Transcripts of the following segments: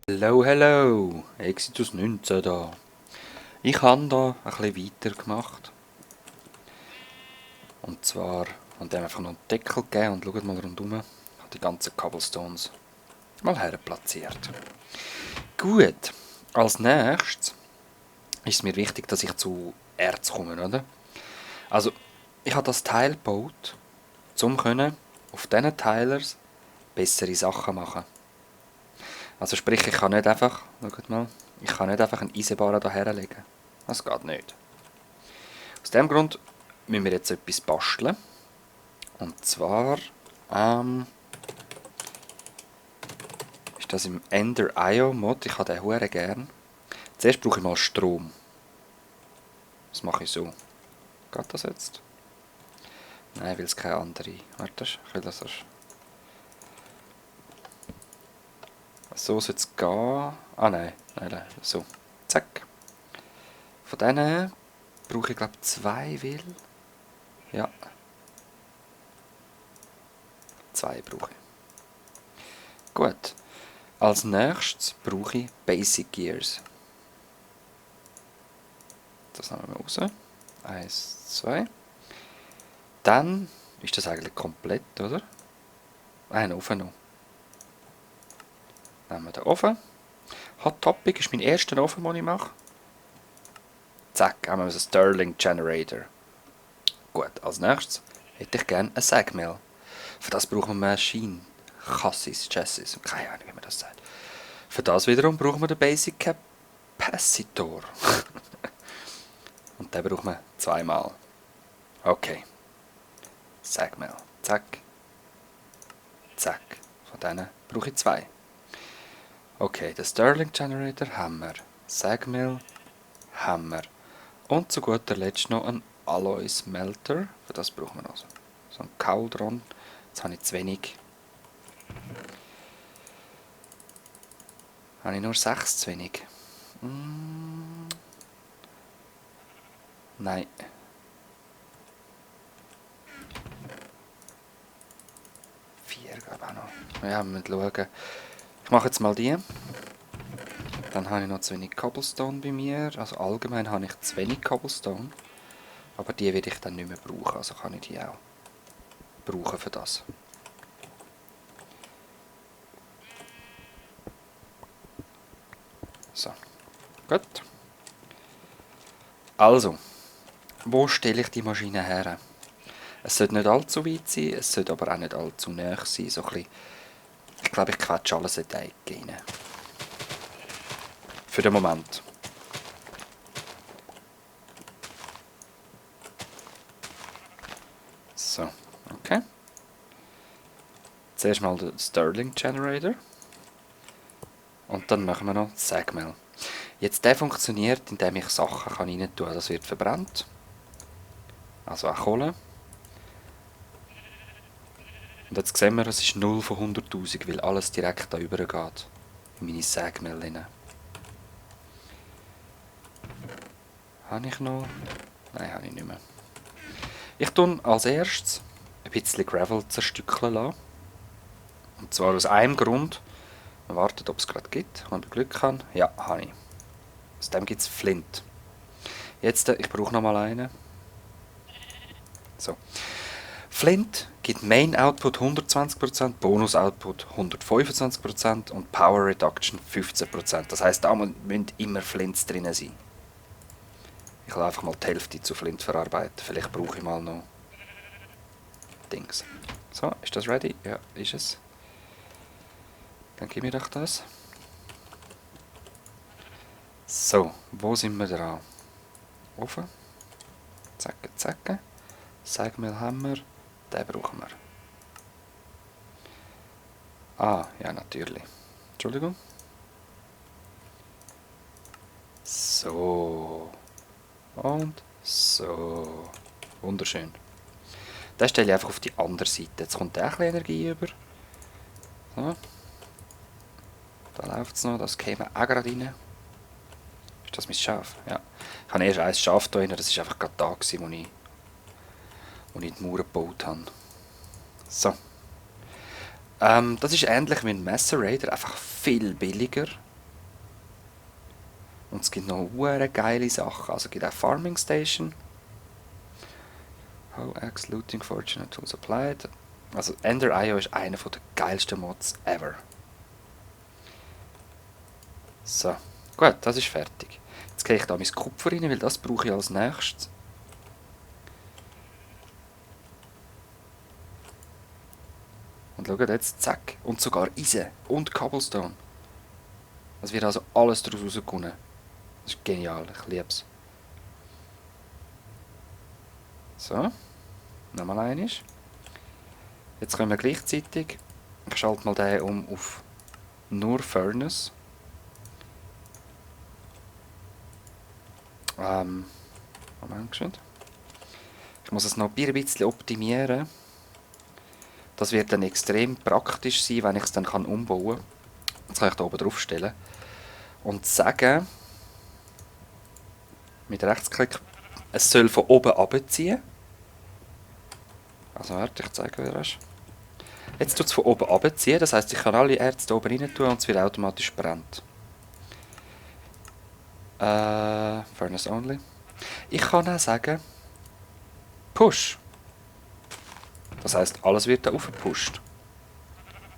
Hello, hello, Exitus 19 da. Ich habe da ein bisschen weitergemacht. Und zwar haben dem einfach noch einen Deckel gegeben und schaut mal rundherum. Ich habe die ganzen Cobblestones mal herplatziert. Gut, als nächstes ist es mir wichtig, dass ich zu Erz komme, oder? Also, ich habe das Teil gebaut, um auf diesen Teilers bessere Sachen machen. Also sprich, ich kann nicht einfach, schaut mal, ich kann nicht einfach einen Eisenbahn da herlegen. Das geht nicht. Aus dem Grund müssen wir jetzt etwas basteln. Und zwar ist das im Ender IO Mod. Ich habe den hure gern. Zuerst brauche ich mal Strom. Das mache ich so. Geht das jetzt? Nein, weil es keine andere. Warte, ich will das erst. So soll es gehen. Ah nein, nein, so. Zack. Von denen brauche ich glaube 2 will. Ja. 2 brauche ich. Gut. Als nächstes brauche ich Basic Gears. Das nehmen wir raus. 1, 2. Dann ist das eigentlich komplett, oder? Ein Ofen noch. Nehmen wir den Ofen. Hot Topic ist mein erster Ofen, den ich mache. Zack, haben wir einen Stirling Generator. Gut, als nächstes hätte ich gerne einen Sagmill. Für das brauchen wir Maschinen, Chassis, Chassis, keine Ahnung, wie man das sagt. Für das wiederum brauchen wir den Basic Capacitor. Und den brauchen wir 2-mal. Okay. Sagmill. Zack. Zack. Von denen brauche ich 2. Okay, den Stirling Generator haben wir. Sagmill haben wir. Und zu guter Letzt noch ein Alloy Smelter. Für das brauchen wir noch so ein Cauldron. Jetzt habe ich zu wenig. Habe ich nur 6 zu wenig? Nein. Glaube ich auch noch. Ja, wir müssen schauen. Ich mache jetzt mal die. Dann habe ich noch zu wenig Cobblestone bei mir. Also allgemein habe ich zu wenig Cobblestone. Aber die werde ich dann nicht mehr brauchen. Also kann ich die auch brauchen für das. So. Gut. Also. Wo stelle ich die Maschine her? Es sollte nicht allzu weit sein, es sollte aber auch nicht allzu nah sein. So ein bisschen, ich glaube, ich quetsche alles in die Ecke rein. Für den Moment. So, okay. Zuerst mal den Stirling Generator. Und dann machen wir noch Sagmill. Jetzt der funktioniert, indem ich Sachen rein tun kann. Das wird verbrannt. Also auch Kohle. Und jetzt sehen wir, es ist 0 von 100'000, weil alles direkt da übergeht. In meine Sagmill rein. Habe ich noch? Nein, habe ich nicht mehr. Ich tue als erstes ein bisschen Gravel zerstückeln lassen. Und zwar aus einem Grund. Man wartet, ob es gerade gibt. Wenn ich Glück habe. Ja, habe ich. Aus dem gibt es Flint. Jetzt, ich brauche noch mal einen. So. Flint gibt Main Output 120%, Bonus Output 125% und Power Reduction 15%. Das heisst, da müssen immer Flints drin sein. Ich will einfach mal die Hälfte zu Flint verarbeiten. Vielleicht brauche ich mal noch Dings. So, ist das ready? Ja, ist es. Dann gib mir doch das. So, wo sind wir dran? Ofen. Zacke, zacke. Sagmill haben wir. Den brauchen wir. Ah, ja, natürlich. Entschuldigung. So. Und so. Wunderschön. Den stelle ich einfach auf die andere Seite. Jetzt kommt der ein bisschen Energie über. So. Da läuft es noch. Das käme auch gerade rein. Ist das mein Schaf? Ja. Ich habe erst ein Schaf da rein. Das war einfach gerade da, wo ich die Mauer gebaut habe. So. Das ist ähnlich wie ein Macerator, einfach viel billiger. Und es gibt noch hure geile Sachen. Also es gibt auch Farming Station. Hoax, Looting, Fortune Tools applied. Also Ender.io ist einer der geilsten Mods ever. So, gut, das ist fertig. Jetzt gehe ich da mein Kupfer rein, weil das brauche ich als nächstes. Und schaut jetzt, zack. Und sogar Eisen und Cobblestone. Es wird also alles daraus rausgekommen. Das ist genial, ich liebe es. So, nochmal eines. Jetzt können wir gleichzeitig, ich schalte mal den um auf nur Furnace. Moment schon. Ich muss es noch ein bisschen optimieren. Das wird dann extrem praktisch sein, wenn ich es dann umbauen kann. Das kann ich da oben drauf stellen. Und sagen, mit Rechtsklick, es soll von oben runterziehen. Also warte, ich zeige dir das. Jetzt tut es von oben runterziehen, das heisst, ich kann alle Erze da oben rein tun und es wird automatisch brennt. Furnace only. Ich kann auch sagen, Push. Das heisst, alles wird da aufgepusht.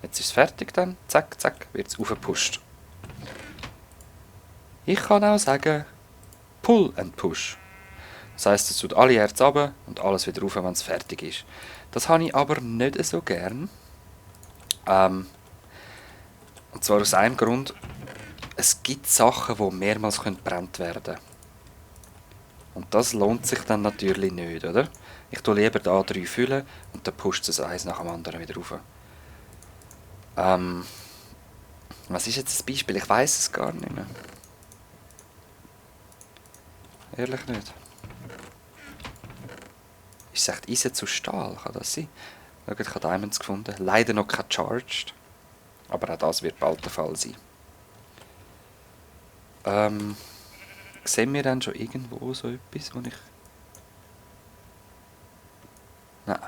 Jetzt ist es fertig dann, zack, zack, wird es aufgepusht. Ich kann auch sagen, Pull and Push. Das heisst, es tut alle Erze runter und alles wieder rauf, wenn es fertig ist. Das habe ich aber nicht so gern. Und zwar aus einem Grund, es gibt Sachen, die mehrmals gebrannt werden können. Und das lohnt sich dann natürlich nicht, oder? Ich tue lieber da 3 füllen und dann pusht es eins nach dem anderen wieder rauf. Was ist jetzt das Beispiel? Ich weiß es gar nicht mehr. Ehrlich nicht. Ist es echt Eisen zu Stahl? Kann das sein? Schaut, ich habe Diamonds gefunden. Leider noch kein Charged. Aber auch das wird bald der Fall sein. Sehen wir dann schon irgendwo so etwas, wo ich... Nein.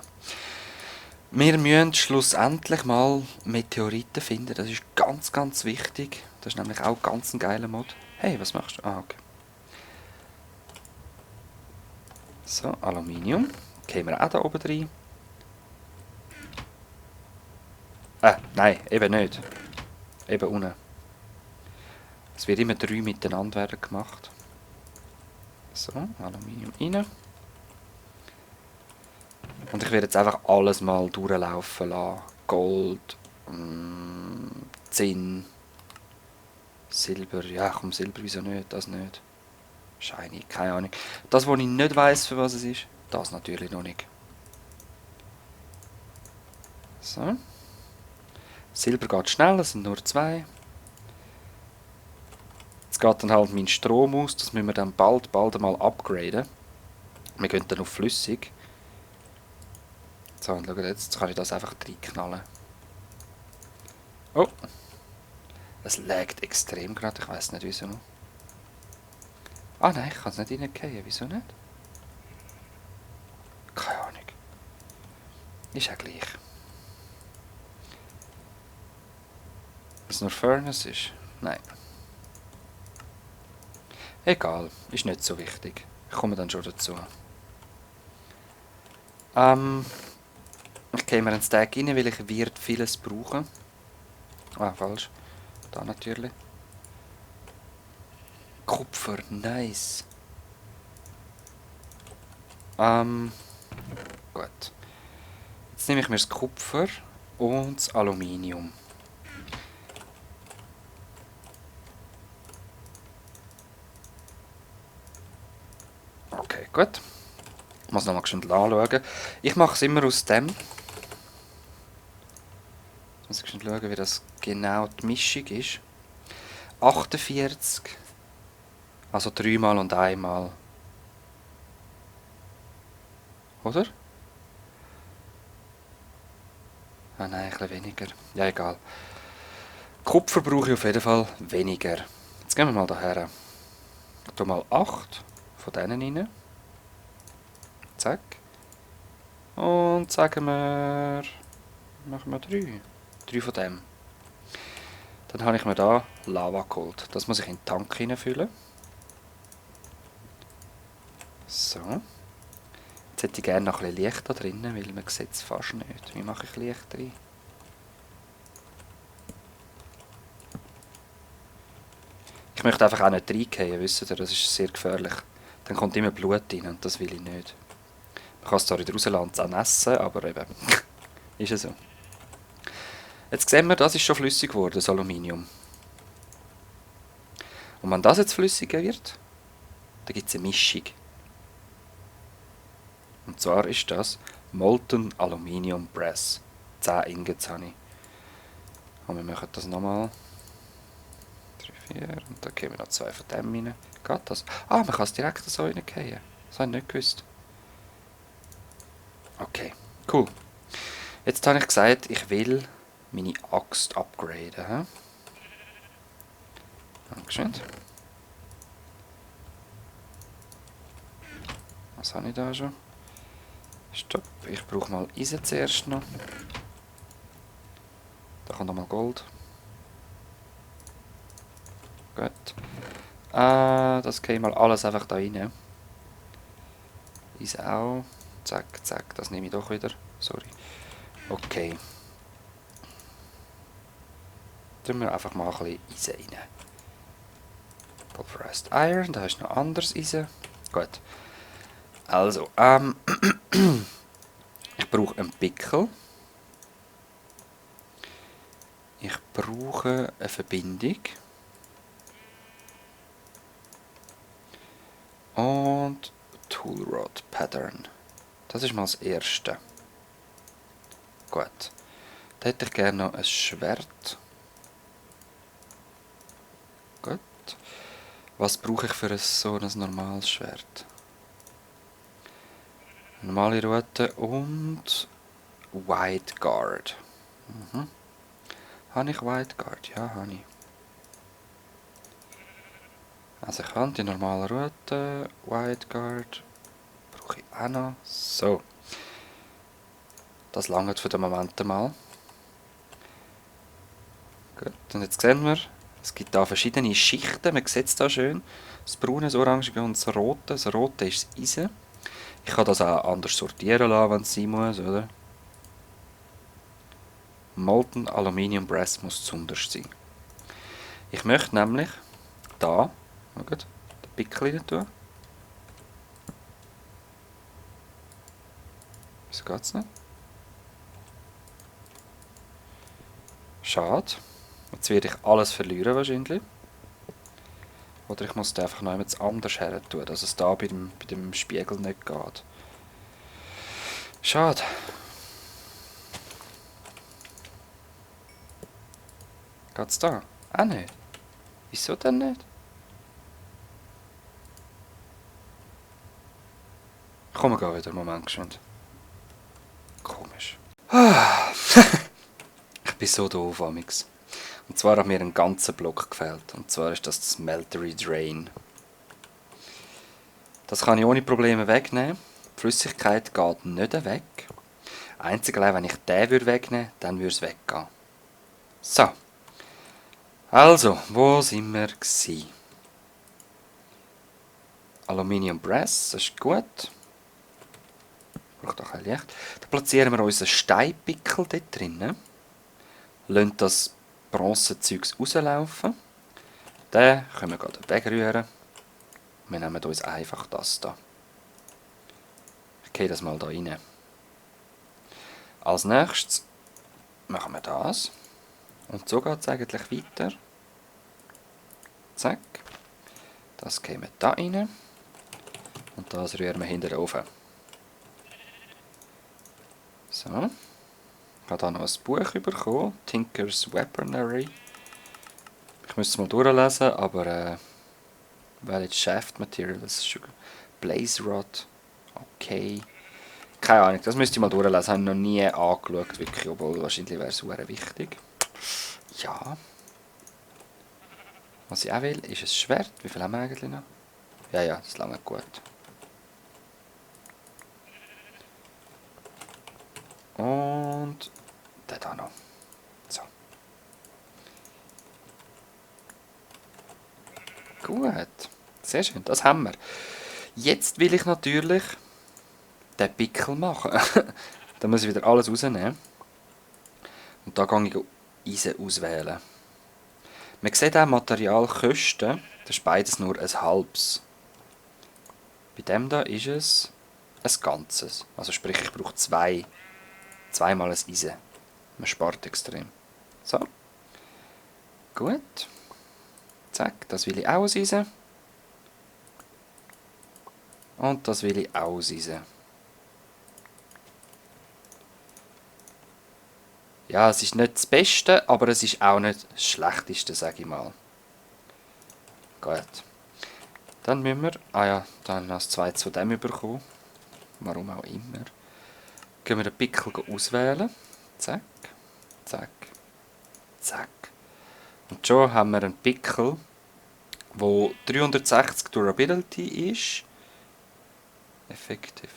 Wir müssen schlussendlich mal Meteoriten finden. Das ist ganz, ganz wichtig. Das ist nämlich auch ganz ein geiler Mod. Hey, was machst du? Ah, okay. So, Aluminium. Gehen wir auch da oben rein. Nein, eben nicht. Eben unten. Es wird immer 3 miteinander werden gemacht. So, Aluminium rein. Und ich werde jetzt einfach alles mal durchlaufen lassen. Gold, Zinn, Silber. Ja, komm, Silber, wieso nicht? Das nicht. Shiny, keine Ahnung. Das, was ich nicht weiss, für was es ist, das natürlich noch nicht. So. Silber geht schnell, es sind nur 2. Jetzt geht dann halt mein Strom aus, das müssen wir dann bald einmal upgraden. Wir gehen dann auf flüssig. So, und schaut jetzt kann ich das einfach reinknallen. Oh! Es laggt extrem gerade, ich weiss nicht wieso. Ah nein, ich kann es nicht reingehen, wieso nicht? Keine Ahnung. Ist ja gleich. Wenn es nur Furnace ist? Nein. Egal, ist nicht so wichtig. Ich komme dann schon dazu. Ich gehe mir einen Stack rein, weil ich wird vieles brauchen. Ah, falsch. Da natürlich. Kupfer, nice. Gut. Jetzt nehme ich mir das Kupfer und das Aluminium. Okay, gut. Ich muss nochmal schnell anschauen. Ich mache es immer aus dem. Jetzt muss ich schnell schauen, wie das genau die Mischung ist. 48. Also 3 mal und 1 mal. Oder? Ah nein, ein bisschen weniger. Ja, egal. Kupfer brauche ich auf jeden Fall weniger. Jetzt gehen wir mal daher. Ich tue mal 8 von denen rein. Zack. Und sagen wir... Machen wir 3. 3 von dem. Dann habe ich mir da Lava geholt. Das muss ich in den Tank hineinfüllen. So. Jetzt hätte ich gerne noch ein bisschen Licht da drinnen, weil man sieht es fast nicht. Wie mache ich Licht rein? Ich möchte einfach auch nicht reingehen, wisst ihr, das ist sehr gefährlich. Dann kommt immer Blut rein und das will ich nicht. Man kann es zwar wieder rauslassen und dann essen, aber eben, ist es so. Jetzt sehen wir, das ist schon flüssig geworden, das Aluminium. Und wenn das jetzt flüssiger wird, dann gibt es eine Mischung. Und zwar ist das Molten Aluminium Brass. 10 Ingots habe ich. Und wir machen das nochmal. 3, 4. Und dann geben wir noch 2 von dem rein. Geht das? Ah, man kann es direkt so reingehen. Das habe ich nicht gewusst. Okay, cool. Jetzt habe ich gesagt, ich will meine Axt upgraden. Dankeschön. Was habe ich da schon? Stopp, ich brauche mal Eisen zuerst noch. Da kommt nochmal Gold. Gut. Das gehe ich mal alles einfach da rein. Eisen auch. Zack, zack, das nehme ich doch wieder. Sorry. Okay. Tun wir einfach mal ein bisschen Eisen rein. Pulverized Iron, da ist noch anderes Eisen. Gut. Also, ich brauche einen Pickel. Ich brauche eine Verbindung. Und Tool Rod Pattern. Das ist mal das erste. Gut. Da hätte ich gerne noch ein Schwert. Gut. Was brauche ich für so ein normales Schwert? Normale Rute und Wide Guard. Habe ich Wide Guard? Ja, habe ich. Also ich habe die normale Rute, Wide Guard. Brauche ich auch noch. So. Das langt für den Moment mal. Gut, und jetzt sehen wir, es gibt da verschiedene Schichten. Man sieht es da schön. Das braune, das orangige und das rote. Das rote ist das Eisen. Ich kann das auch anders sortieren lassen, wenn es sein muss, oder? Molten Aluminium Brass muss zuunterst sein. Ich möchte nämlich da, schaut, den Pickel rein tun. Wieso geht es nicht? Schade. Jetzt werde ich alles verlieren wahrscheinlich. Oder ich muss da einfach noch etwas anders her tun, dass es da bei dem Spiegel nicht geht. Schade. Geht's da? Auch nicht. Wieso denn nicht? Komm, wir gehen wieder. Moment, geschwind. Komisch. Ich bin so doof, amix. Und zwar hat mir ein ganzer Block gefehlt. Und zwar ist das Smeltery Drain. Das kann ich ohne Probleme wegnehmen. Die Flüssigkeit geht nicht weg. Einzig allein, wenn ich den wegnehmen würde, dann würde es weggehen. So. Also, wo sind wir gewesen? Aluminium Brass, das ist gut. Braucht auch ein Licht. Da platzieren wir unseren Steinpickel dort drinnen. Lassen das Bronzezeugs rauslaufen. Den können wir gerade wegrühren. Wir nehmen uns einfach das da. Ich gehe das mal da rein. Als nächstes machen wir das. Und so geht es eigentlich weiter. Zack. Das gehen wir da rein. Und das rühren wir hinten oben. So. Ich habe hier noch ein Buch bekommen. Tinker's Weaponry. Ich müsste es mal durchlesen, aber Valid Shaft Material, das ist schon Blaze Rod. Okay. Keine Ahnung, das müsste ich mal durchlesen. Das habe ich noch nie angeschaut, wirklich, obwohl wahrscheinlich wäre es sehr wichtig. Ja. Was ich auch will, ist ein Schwert. Wie viel haben wir eigentlich noch? Ja, ja, das lange gut. Und der da noch. So. Gut. Sehr schön, das haben wir. Jetzt will ich natürlich den Pickel machen. Da muss ich wieder alles rausnehmen. Und da gehe ich Eisen auswählen. Man sieht auch Materialkosten, das ist beides nur ein halbes. Bei dem da ist es ein Ganzes. Also sprich, ich brauche zweimal ein Eisen. Man spart extrem. So. Gut. Zack, das will ich auch auseisen. Und das will ich auch auseisen. Ja, es ist nicht das Beste, aber es ist auch nicht das Schlechteste, sage ich mal. Gut. Dann müssen wir... Ah ja, dann noch das zweites von dem bekommen. Warum auch immer. Gehen wir den Pickel auswählen. Zack, zack, zack. Und schon haben wir einen Pickel, wo 360 Durability ist. Effective.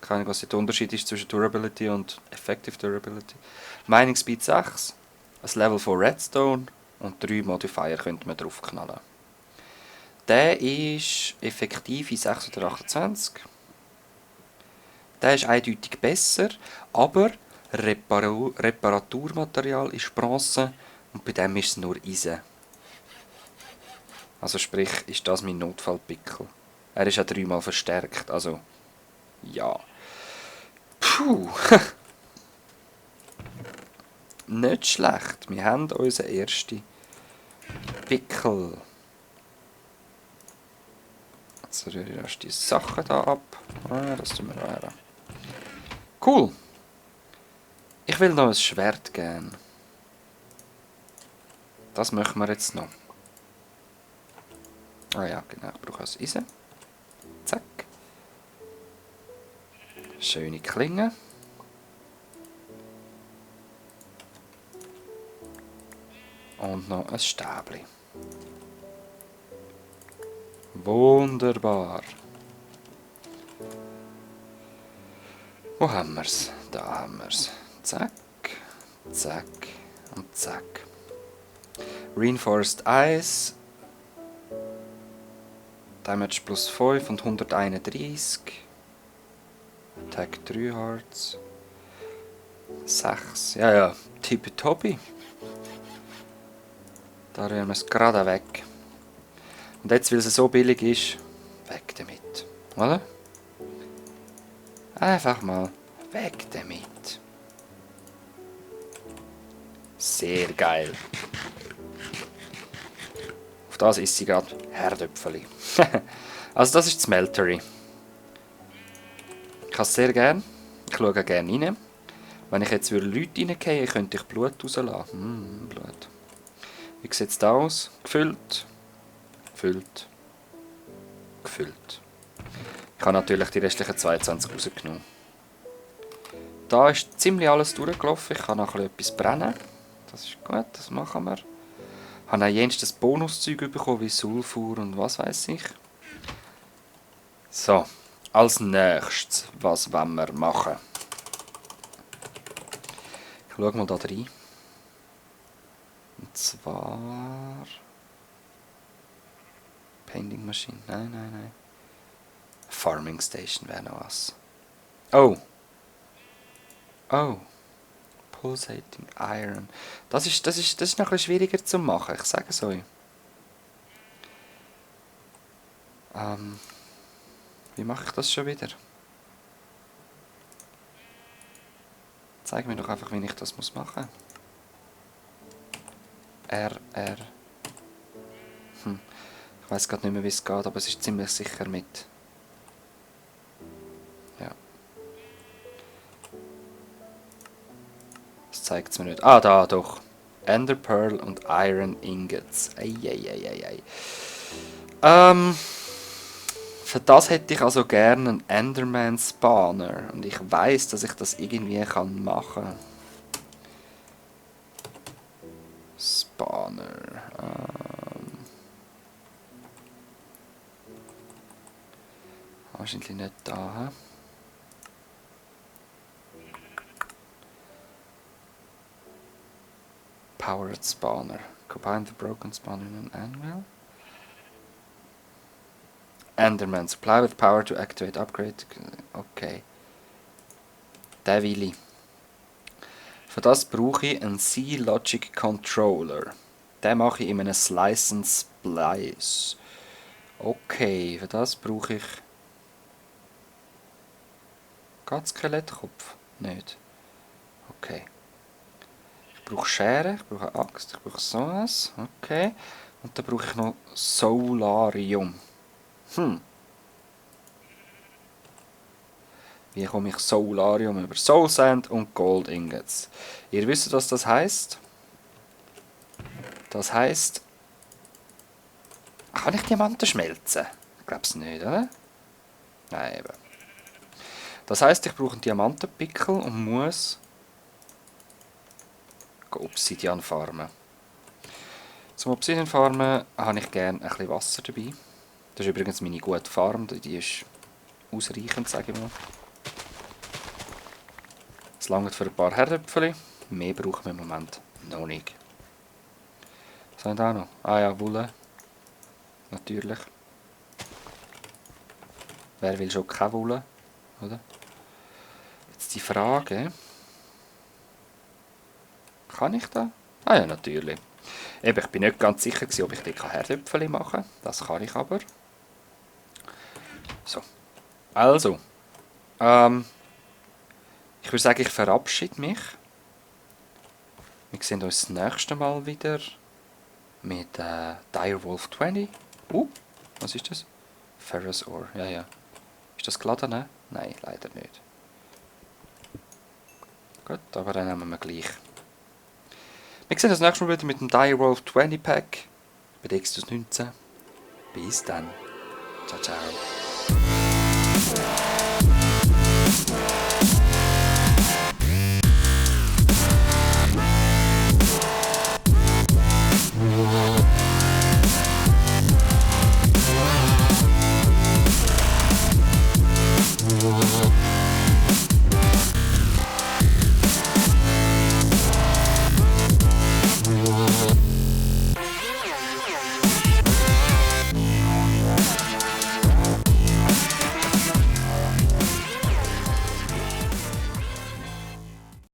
Keine Ahnung, was der Unterschied ist zwischen Durability und Effective Durability. Mining Speed 6, ein Level von Redstone und 3 Modifier könnte man draufknallen. Der ist effektiv in 628. Der ist eindeutig besser, aber Reparaturmaterial ist Bronze und bei dem ist es nur Eisen. Also sprich, ist das mein Notfallpickel. Er ist ja 3-mal verstärkt, also ja. Puh. Nicht schlecht. Wir haben unseren ersten Pickel. Jetzt rühre ich erst die Sachen hier ab. Ah, das tun wir her. Cool. Ich will noch ein Schwert gern. Das machen wir jetzt noch. Ah ja, genau. Ich brauche ein Eisen. Zack. Schöne Klinge. Und noch ein Stäbli. Wunderbar. Wo haben wir's? Da haben wir's. Zack, zack und zack. Reinforced Ice. Damage plus 5 und 131. Attack 3 Hearts. 6. Ja, ja. Tippitoppi. Da rühren wir es gerade weg. Und jetzt, weil es so billig ist, weg damit. Oder? Einfach mal weg damit. Sehr geil. Auf das ist sie gerade Herdöpfeli. Also das ist die Smeltery. Ich habe es sehr gern. Ich schaue gerne rein. Wenn ich jetzt Leute reingehen, könnte ich Blut rauslassen. Blut. Wie sieht es da aus? Gefüllt. Gefüllt. Gefüllt. Ich habe natürlich die restlichen 22 rausgenommen. Da ist ziemlich alles durchgelaufen. Ich kann noch etwas brennen. Das ist gut, das machen wir. Ich habe auch jenstes Bonuszeug bekommen, wie Sulfur und was weiß ich. So, als nächstes, was wollen wir machen? Ich schaue mal da rein. Und zwar... Painting Machine, nein. Farming Station wäre noch was. Oh! Oh! Pulsating Iron. Das ist noch ein bisschen schwieriger zu machen, ich sage es euch. Wie mache ich das schon wieder? Zeig mir doch einfach, wie ich das machen muss. R. Ich weiß gerade nicht mehr, wie es geht, aber es ist ziemlich sicher mit. Ja. Das zeigt es mir nicht. Ah, da, doch. Ender Pearl und Iron Ingots. Eieieiei. Für das hätte ich also gerne einen Enderman Spawner. Und ich weiß, dass ich das irgendwie machen kann. Spawner. Wahrscheinlich nicht da. Powered Spawner. Combine the broken spawner in an anvil. Enderman. Supply with power to activate upgrade. Okay. Den will ich. Für das brauche ich einen C-Logic Controller. Den mache ich in einem Slice and Splice. Okay, für das brauche ich... Geht Skelettkopf? Nicht. Okay. Ich brauche Schere, ich brauche eine Axt, ich brauche sowas. Okay. Und dann brauche ich noch Solarium. Wie komme ich Solarium über Soul Sand und Gold Ingots? Ihr wisst, was das heißt? Das heißt, kann ich Diamanten schmelzen? Ich glaube es nicht, oder? Nein, eben. Das heißt, ich brauche einen Diamantenpickel und muss Obsidian farmen. Zum Obsidian farmen habe ich gerne ein bisschen Wasser dabei. Das ist übrigens meine gute Farm, die ist ausreichend, sage ich mal. Es langt für ein paar Herdöpfel. Mehr brauchen wir im Moment noch nicht. Was haben wir da noch? Ah ja, Wolle. Natürlich. Wer will schon keine Wolle? Oder? Jetzt die Frage. Kann ich da? Ah ja, natürlich. Eben, ich bin nicht ganz sicher, ob ich dort Herdöpfel machen kann. Das kann ich aber. So. Also. Ich würde sagen, ich verabschiede mich. Wir sehen uns das nächste Mal wieder mit Direwolf 20. Was ist das? Ferrous Ore, ja, ja. Ist das geladen? Ne? Nein, leider nicht. Gut, aber dann nehmen wir gleich. Wir sehen uns das nächste Mal wieder mit dem Direwolf 20 Pack bei Dextus 19. Bis dann. Ciao, ciao.